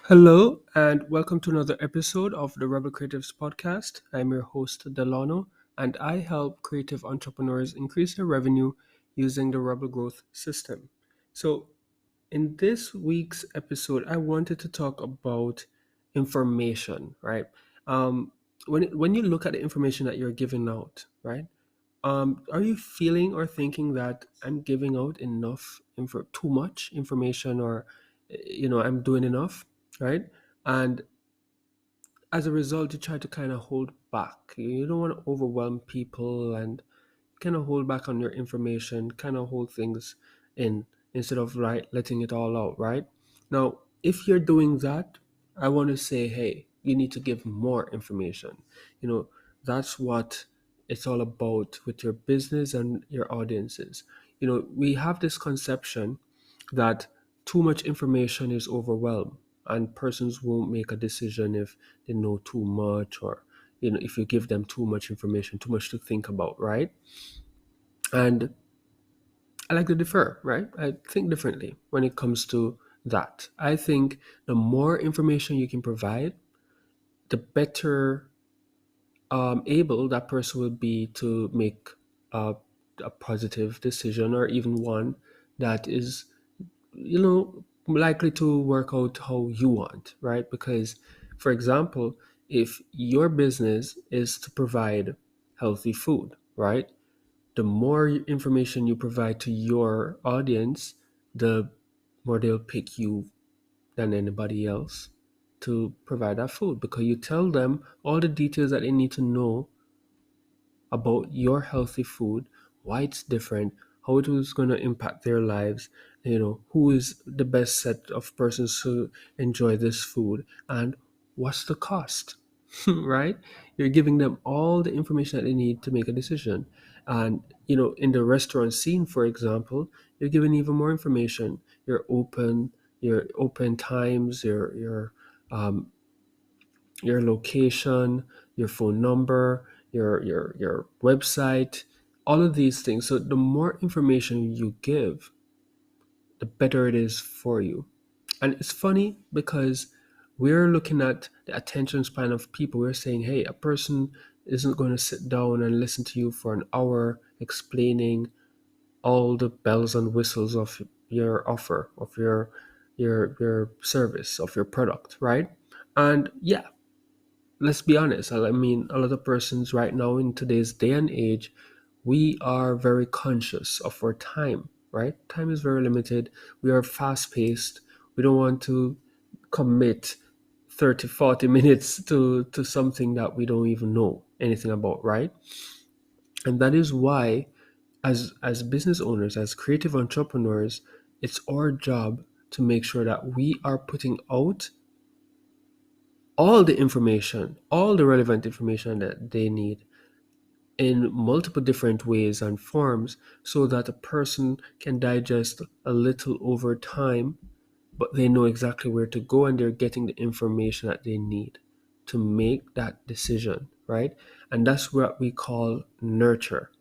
Hello, and welcome to another episode of the Rebel Creatives Podcast. I'm your host, Delano, and I help creative entrepreneurs increase their revenue using the Rebel Growth System. So, in this week's episode, I wanted to talk about information, right? Um, when you look at the information that you're giving out, right? Are you feeling or thinking that I'm giving out too much information, or I'm doing enough, right? And as a result, you try to kind of hold back. You don't want to overwhelm people and kind of hold back on your information, kind of hold things in instead of letting it all out, right? Now, if you're doing that, I want to say, hey, you need to give more information. You know, that's what it's all about with your business and your audiences. We have this conception that too much information is overwhelm and persons won't make a decision if they know too much, or if you give them too much information, too much to think about, right? And I like to differ, right? I think differently when it comes to that. I think the more information you can provide, the better able that person will be to make a, a positive decision, or even one that is, likely to work out how you want, right? Because, for example, if your business is to provide healthy food, right? The more information you provide to your audience, the more they'll pick you than anybody else to provide that food, because you tell them all the details that they need to know about your healthy food, why it's different, how it is going to impact their lives, who is the best set of persons to enjoy this food, and what's the cost, right? You're giving them all the information that they need to make a decision. And, in the restaurant scene, for example, you're giving even more information. Your open times, um, your location, your phone number, your website, all of these things. So the more information you give, the better it is for you. And it's funny because we're looking at the attention span of people. We're saying, hey, a person isn't going to sit down and listen to you for an hour explaining all the bells and whistles of your offer, of your service, of your product, right? And yeah, let's be honest. I mean, a lot of persons right now in today's day and age, we are very conscious of our time, right? Time is very limited. We are fast paced. We don't want to commit 30, 40 minutes to something that we don't even know anything about, right? And that is why, as business owners, as creative entrepreneurs, it's our job to make sure that we are putting out all the information, all the relevant information that they need in multiple different ways and forms, so that a person can digest a little over time, but they know exactly where to go and they're getting the information that they need to make that decision, right? And that's what we call nurture,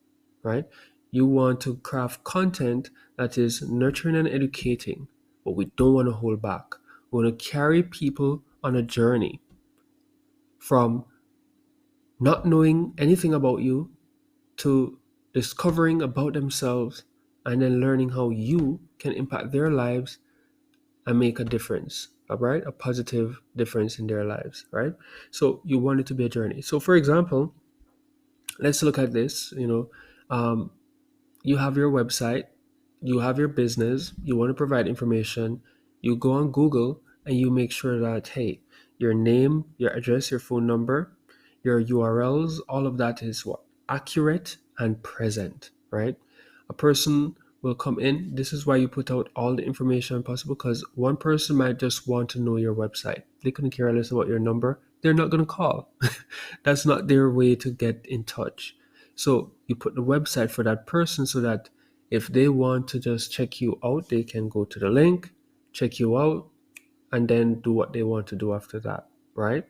right? You want to craft content that is nurturing and educating, but we don't want to hold back. We want to carry people on a journey from not knowing anything about you to discovering about themselves, and then learning how you can impact their lives and make a difference, all right? A positive difference in their lives, right? So you want it to be a journey. So, for example, let's look at this. Um, you have your website, you have your business, you want to provide information, you go on Google and you make sure that, hey, your name, your address, your phone number, your URLs, all of that is what? Accurate and present, right? A person will come in. This is why you put out all the information possible, because one person might just want to know your website. They couldn't care less about your number. They're not going to call. That's not their way to get in touch. So you put the website for that person so that if they want to just check you out, they can go to the link, check you out, and then do what they want to do after that, right?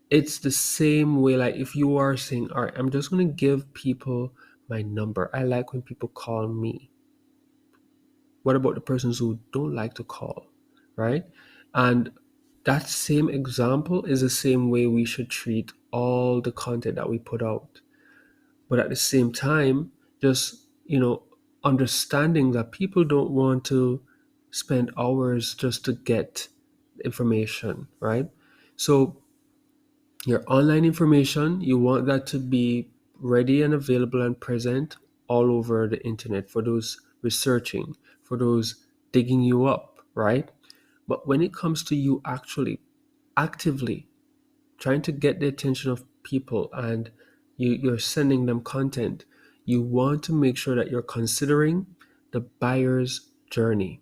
It's the same way, like if you are saying, all right, I'm just going to give people my number. I like when people call me. What about the persons who don't like to call, right? And that same example is the same way we should treat all the content that we put out. But at the same time, just, understanding that people don't want to spend hours just to get information, right? So your online information, you want that to be ready and available and present all over the internet for those researching, for those digging you up, right? But when it comes to you actually actively trying to get the attention of people, and you're sending them content, you want to make sure that you're considering the buyer's journey,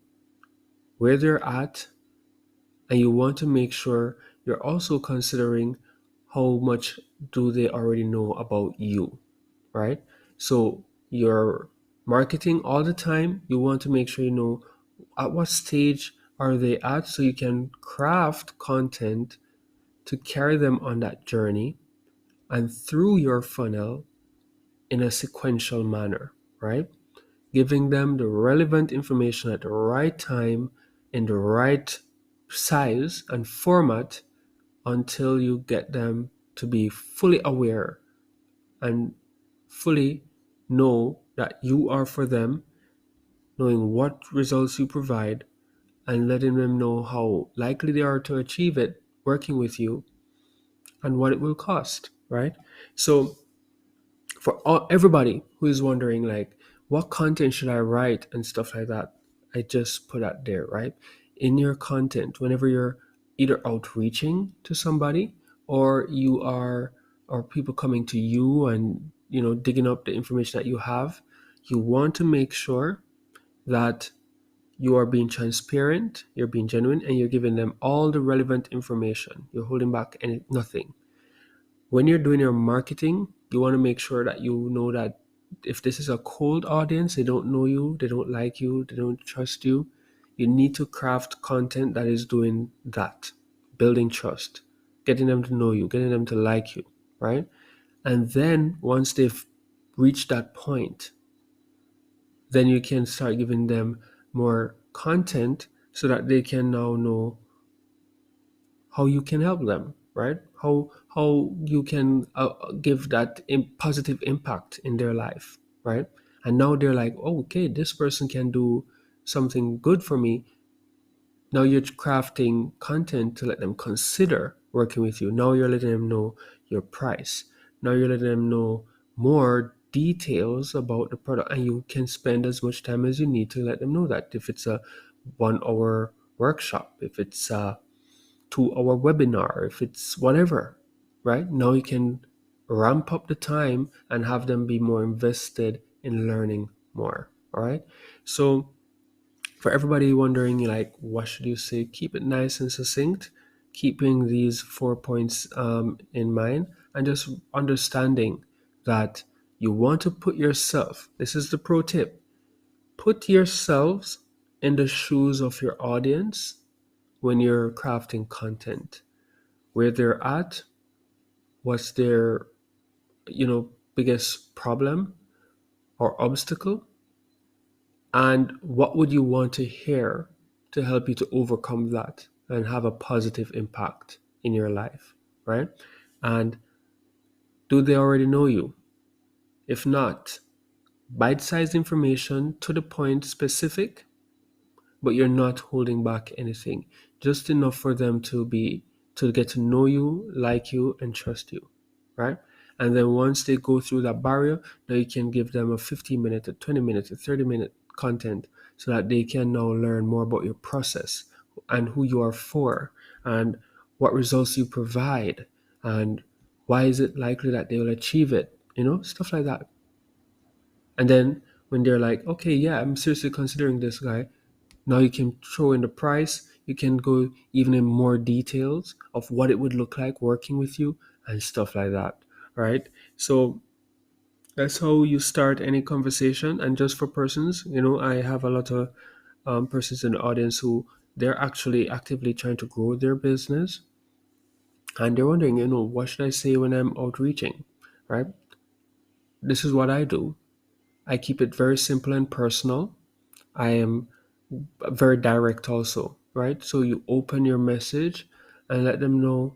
where they're at, and you want to make sure you're also considering how much do they already know about you, right? So you're marketing all the time, you want to make sure you know at what stage are they at, so you can craft content to carry them on that journey and through your funnel in a sequential manner, right? Giving them the relevant information at the right time in the right size and format until you get them to be fully aware and fully know that you are for them, knowing what results you provide and letting them know how likely they are to achieve it working with you and what it will cost, right? So for everybody who is wondering like what content should I write and stuff like that, I just put that there, right? In your content, whenever you're either outreaching to somebody or you are or people coming to you and digging up the information that you have, you want to make sure that you are being transparent, you're being genuine, and you're giving them all the relevant information. You're holding back nothing. When you're doing your marketing, you want to make sure that you know that if this is a cold audience, they don't know you, they don't like you, they don't trust you, you need to craft content that is doing that, building trust, getting them to know you, getting them to like you, right? And then once they've reached that point, then you can start giving them more content so that they can now know how you can help them, right? How you can give that positive impact in their life, right? And now they're like, oh, okay, this person can do something good for me. Now you're crafting content to let them consider working with you. Now you're letting them know your price. Now you're letting them know more details about the product, and you can spend as much time as you need to let them know that. If it's a 1 hour workshop, if it's a 2 hour webinar, if it's whatever, right? Now you can ramp up the time and have them be more invested in learning more. All right. So for everybody wondering, like, what should you say? Keep it nice and succinct, keeping these 4 points in mind, and just understanding that you want to put yourself, this is the pro tip, put yourselves in the shoes of your audience when you're crafting content, where they're at, what's their, biggest problem or obstacle, and what would you want to hear to help you to overcome that and have a positive impact in your life, right? And do they already know you? If not, bite-sized information to the point, specific, but you're not holding back anything, just enough for them to get to know you, like you, and trust you, right? And then once they go through that barrier, now you can give them a 15-minute, a 20-minute, a 30-minute content so that they can now learn more about your process and who you are for and what results you provide and why is it likely that they will achieve it, stuff like that. And then when they're like, okay, yeah, I'm seriously considering this guy, now you can throw in the price. You can go even in more details of what it would look like working with you and stuff like that, right? So that's how you start any conversation. And just for persons, I have a lot of persons in the audience who they're actually actively trying to grow their business, and they're wondering, what should I say when I'm outreaching, right? This is what I do. I keep it very simple and personal. I am very direct also, right? So you open your message and let them know,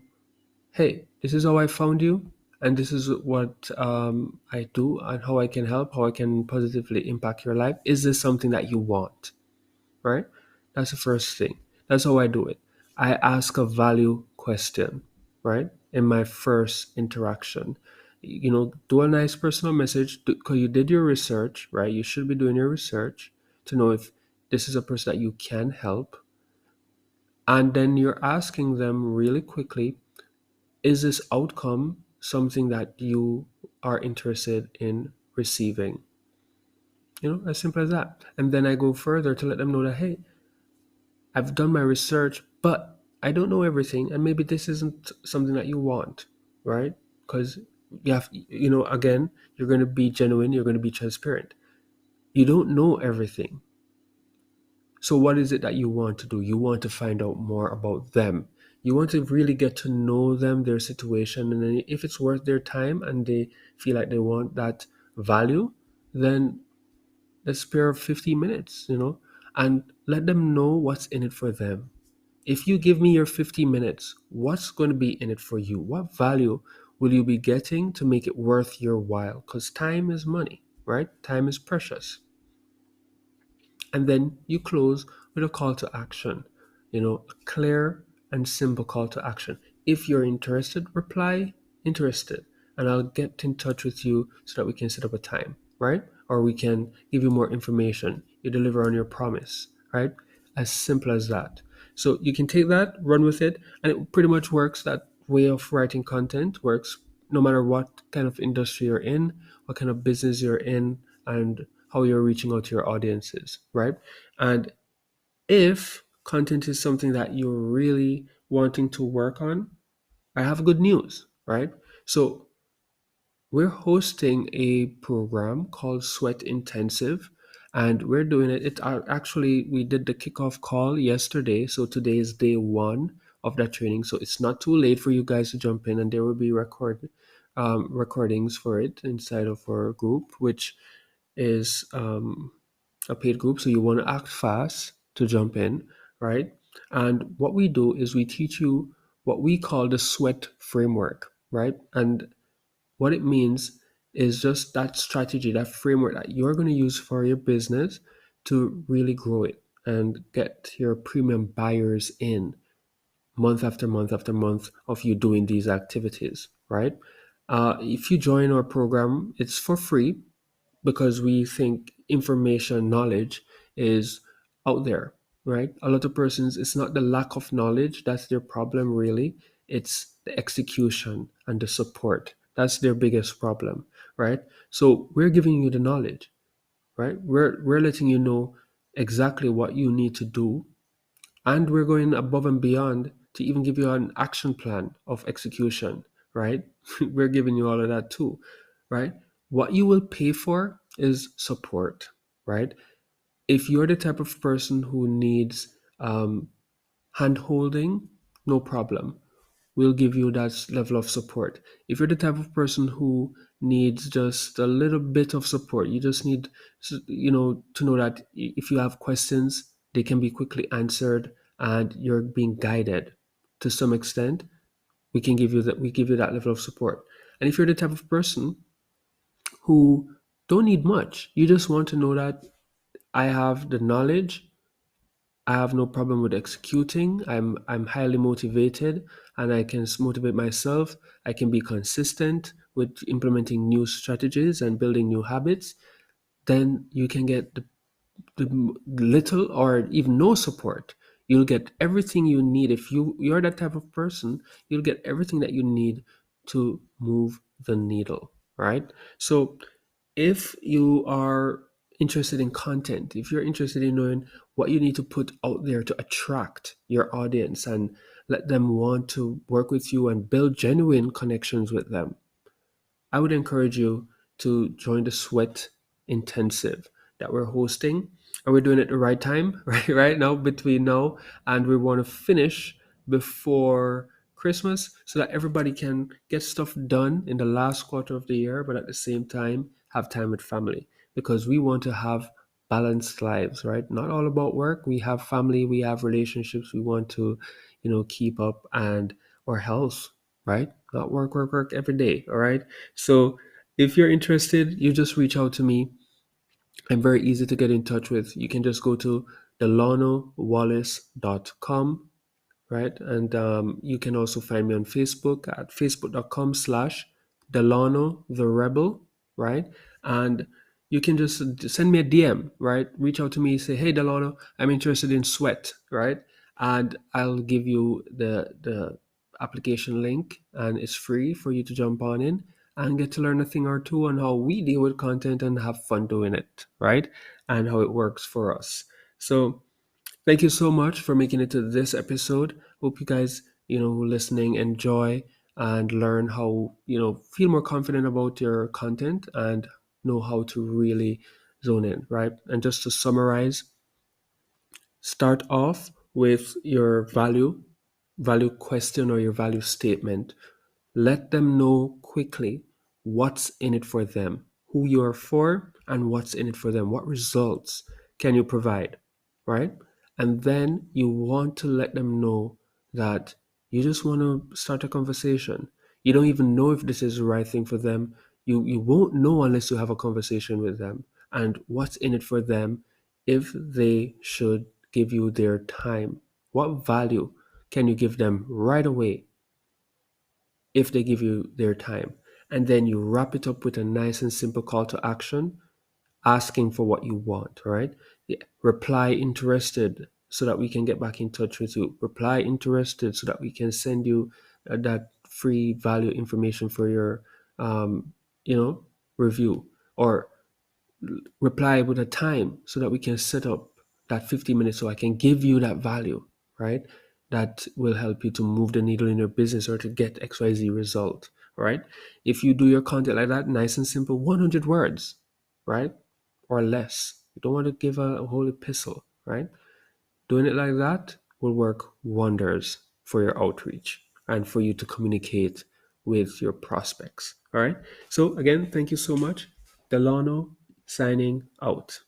hey, this is how I found you, and this is what I do, and how I can help, how I can positively impact your life. Is this something that you want? Right? That's the first thing. That's how I do it. I ask a value question, right? In my first interaction. Do a nice personal message because you did your research, right? You should be doing your research to know if this is a person that you can help. And then you're asking them really quickly, is this outcome something that you are interested in receiving? As simple as that. And then I go further to let them know that, hey, I've done my research, but I don't know everything, and maybe this isn't something that you want, right? Because again, you're going to be genuine, you're going to be transparent. You don't know everything. So, what is it that you want to do? You want to find out more about them. You want to really get to know them, their situation, and then if it's worth their time and they feel like they want that value, then let's spare 15 minutes, and let them know what's in it for them. If you give me your 50 minutes, what's going to be in it for you? What value will you be getting to make it worth your while? Because time is money, right? Time is precious. And then you close with a call to action, a clear and simple call to action. If you're interested, reply interested, and I'll get in touch with you so that we can set up a time, right? Or we can give you more information. You deliver on your promise, right? As simple as that. So you can take that, run with it, and it pretty much works. That way of writing content works no matter what kind of industry you're in, what kind of business you're in, and how you're reaching out to your audiences, right? And if content is something that you're really wanting to work on, I have good news, right? So we're hosting a program called Sweat Intensive, and we're doing it. Actually, we did the kickoff call yesterday, so today is day one of that training. So it's not too late for you guys to jump in, and there will be recordings for it inside of our group, which is a paid group. So you want to act fast to jump in, right? And what we do is we teach you what we call the sweat framework, right? And what it means is just that strategy, that framework that you're going to use for your business to really grow it and get your premium buyers in month after month after month of you doing these activities, right? If you join our program, it's for free because we think information, knowledge is out there, right? A lot of persons, it's not the lack of knowledge that's their problem, really. It's the execution and the support. That's their biggest problem, right? So we're giving you the knowledge, right? We're letting you know exactly what you need to do, and we're going above and beyond to even give you an action plan of execution, right? We're giving you all of that too, right? What you will pay for is support, right? If you're the type of person who needs hand holding, no problem. We'll give you that level of support. If you're the type of person who needs just a little bit of support, you just need, to know that if you have questions, they can be quickly answered and you're being guided to some extent. We can give you that. We give you that level of support. And if you're the type of person who don't need much, you just want to know that I have the knowledge, I have no problem with executing. I'm highly motivated and I can motivate myself. I can be consistent with implementing new strategies and building new habits. Then you can get the little or even no support. You'll get everything you need. If you're that type of person, you'll get everything that you need to move the needle, right? So if you are interested in content, if you're interested in knowing what you need to put out there to attract your audience and let them want to work with you and build genuine connections with them, I would encourage you to join the Sweat Intensive that we're hosting. And we're doing it at the right time, right now, between now and we want to finish before Christmas so that everybody can get stuff done in the last quarter of the year, but at the same time, have time with family because we want to have balanced lives, right? Not all about work. We have family, we have relationships. We want to, keep up and or health, right? Not work, work, work every day. All right. So if you're interested, you just reach out to me. I'm very easy to get in touch with. You can just go to delanowallace.com, right? And you can also find me on Facebook at facebook.com/Delano the Rebel, right? And you can just send me a DM, right? Reach out to me, say, hey, Delano, I'm interested in sweat, right? And I'll give you the application link, and it's free for you to jump on in and get to learn a thing or two on how we deal with content and have fun doing it, right? And how it works for us. So, thank you so much for making it to this episode. Hope you guys, listening enjoy and learn how, feel more confident about your content and know how to really zone in, right? And just to summarize, start off with your value question or your value statement. Let them know quickly what's in it for them, who you are for, and what's in it for them. What results can you provide, right? And then you want to let them know that you just want to start a conversation. You don't even know if this is the right thing for them. You won't know unless you have a conversation with them. And what's in it for them if they should give you their time? What value can you give them right away if they give you their time? And then you wrap it up with a nice and simple call to action, asking for what you want, right? Yeah. Reply interested so that we can get back in touch with you. Reply interested so that we can send you that free value information for your, um, you know, review. Or reply with a time so that we can set up that 50 minutes so I can give you that value, right? That will help you to move the needle in your business or to get XYZ result, right? If you do your content like that, nice and simple, 100 words, right? Or less. You don't want to give a whole epistle, right? Doing it like that will work wonders for your outreach and for you to communicate with your prospects. All right. So, again, thank you so much. Delano signing out.